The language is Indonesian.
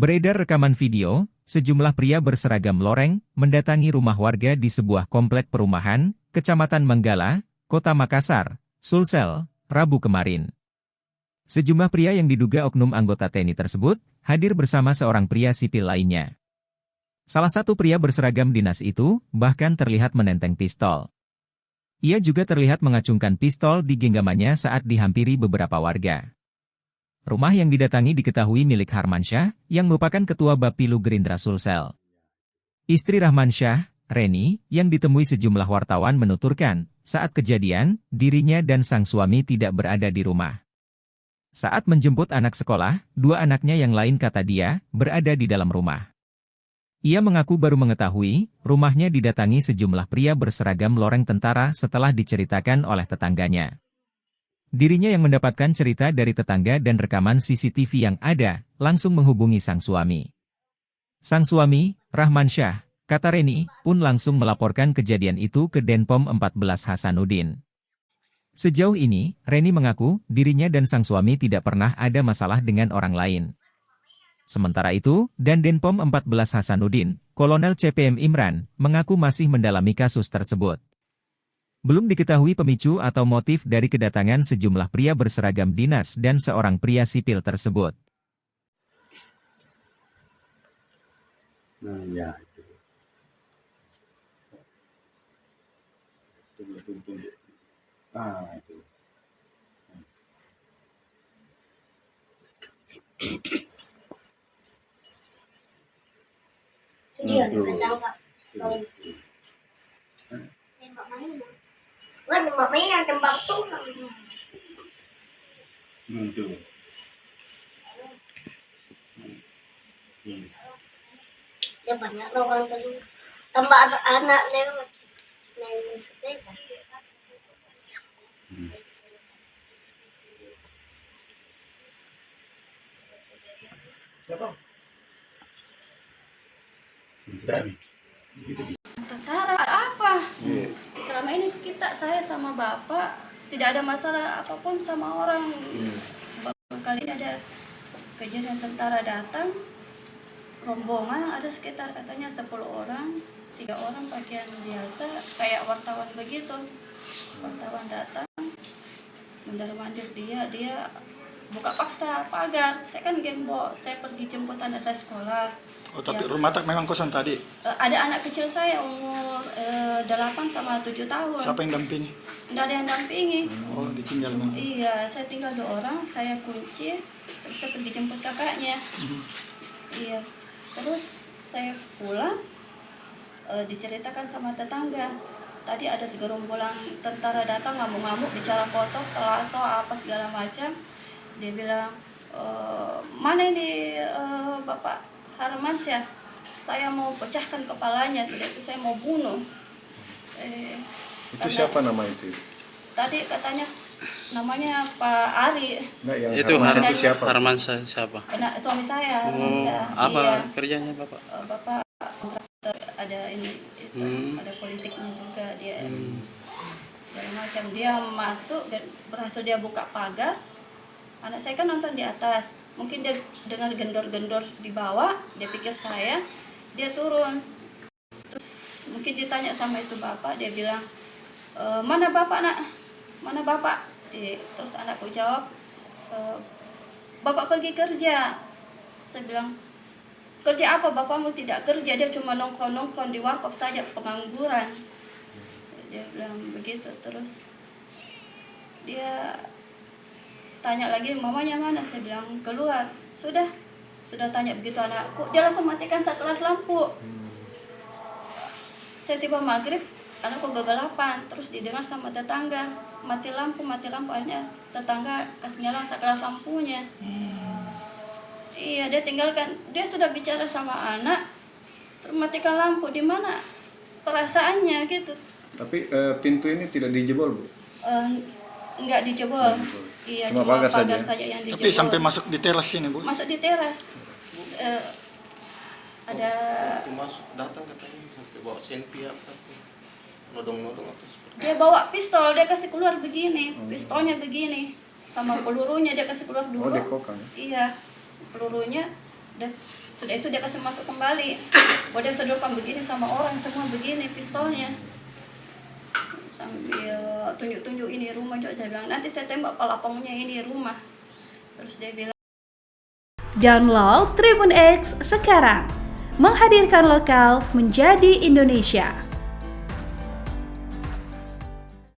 Beredar rekaman video, sejumlah pria berseragam loreng mendatangi rumah warga di sebuah komplek perumahan, Kecamatan Manggala, Kota Makassar, Sulsel, Rabu kemarin. Sejumlah pria yang diduga oknum anggota TNI tersebut hadir bersama seorang pria sipil lainnya. Salah satu pria berseragam dinas itu bahkan terlihat menenteng pistol. Ia juga terlihat mengacungkan pistol di genggamannya saat dihampiri beberapa warga. Rumah yang didatangi diketahui milik Harmansyah, yang merupakan Ketua Bapilu Gerindra Sulsel. Istri Rahmansyah, Reni, yang ditemui sejumlah wartawan menuturkan, saat kejadian, dirinya dan sang suami tidak berada di rumah. Saat menjemput anak sekolah, dua anaknya yang lain kata dia, berada di dalam rumah. Ia mengaku baru mengetahui, rumahnya didatangi sejumlah pria berseragam loreng tentara setelah diceritakan oleh tetangganya. Dirinya yang mendapatkan cerita dari tetangga dan rekaman CCTV yang ada, langsung menghubungi sang suami. Sang suami, Rahmansyah, kata Reni, pun langsung melaporkan kejadian itu ke Denpom 14 Hasanuddin. Sejauh ini, Reni mengaku, dirinya dan sang suami tidak pernah ada masalah dengan orang lain. Sementara itu, Denpom 14 Hasanuddin, Kolonel CPM Imran, mengaku masih mendalami kasus tersebut. Belum diketahui pemicu atau motif dari kedatangan sejumlah pria berseragam dinas dan seorang pria sipil tersebut. Ya, itu. Tunggu. Itu. Dia nggak tembak main. Wah, tembak main, tembak tulang. Itu. Dia banyak orang dulu. Tembak anak lewat main sepeda. Siapa? Sudah nih. Tentara apa? Selama ini saya sama bapak tidak ada masalah apapun sama orang. Baru kali ini ada kejadian tentara datang, rombongan ada sekitar katanya 10 orang, 3 orang pakaian biasa kayak wartawan begitu. Wartawan datang, mondar-mandir dia buka paksa pagar. Saya kan gembok, saya pergi jemput anak saya sekolah. Oh, tapi ya, rumah tak memang kosong tadi? Ada anak kecil saya umur 8 sama 7 tahun. Siapa yang dampingi? Tidak ada yang dampingi. Oh, ditinggal memang? Iya, saya tinggal 2 orang, saya kunci, terus saya pergi jemput kakaknya. Iya, terus saya pulang, diceritakan sama tetangga. Tadi ada segerombolan tentara datang ngamuk-ngamuk, bicara kotor, telaso, apa segala macam. Dia bilang, mana ini Bapak Harmansyah, saya mau pecahkan kepalanya, sudah itu saya mau bunuh. Itu siapa nama itu? Tadi katanya namanya Pak Ari. Nah, yang itu Harmansyah itu siapa? Harmansyah siapa? Nah, suami saya Harmansyah. Apa iya. kerjanya Bapak? Bapak kontraktor, ada ini itu, ada politiknya juga dia. Segala macam. Dia masuk dan berhasil dia buka pagar. Anak saya kan nonton di atas. Mungkin dia dengar gendor-gendor di bawah, dia pikir saya, dia turun. Terus mungkin ditanya sama itu bapak, dia bilang, mana bapak nak? Mana bapak? Terus anakku jawab, bapak pergi kerja. Saya bilang, kerja apa? Bapakmu tidak kerja, dia cuma nongkrong-nongkrong di warkop saja, pengangguran. Dia bilang begitu. Terus dia tanya lagi, mamanya mana? Saya bilang keluar. Sudah tanya begitu anakku, dia langsung matikan sekelas lampu. Saya tiba maghrib, anakku kegelapan, terus didengar sama tetangga, mati lampu, akhirnya tetangga kasih nyala sekelas lampunya. Iya, dia tinggalkan, dia sudah bicara sama anak, terus matikan lampu, di mana perasaannya gitu. Tapi pintu ini tidak dijebol, Bu? Enggak dijebol. Iya, cuma pagar saja yang dijebol. Tapi sampai masuk di teras sini, Bu? Masuk di teras. Ada Masuk datang katanya sampai bawa senpi apa tuh. Nodong-nodong atau seperti. Dia bawa pistol, dia kasih keluar begini, pistolnya begini. Sama pelurunya dia kasih keluar 2. Oh, dekokan. Iya. Pelurunya Dan sudah itu dia kasih masuk kembali. Dia sedorkan begini sama orang semua begini pistolnya. Sambil tunjuk-tunjuk ini rumah juga. Saya bilang nanti saya tembak pelapongnya ini rumah. Terus dia bilang. Download Tribun X sekarang. Menghadirkan lokal menjadi Indonesia.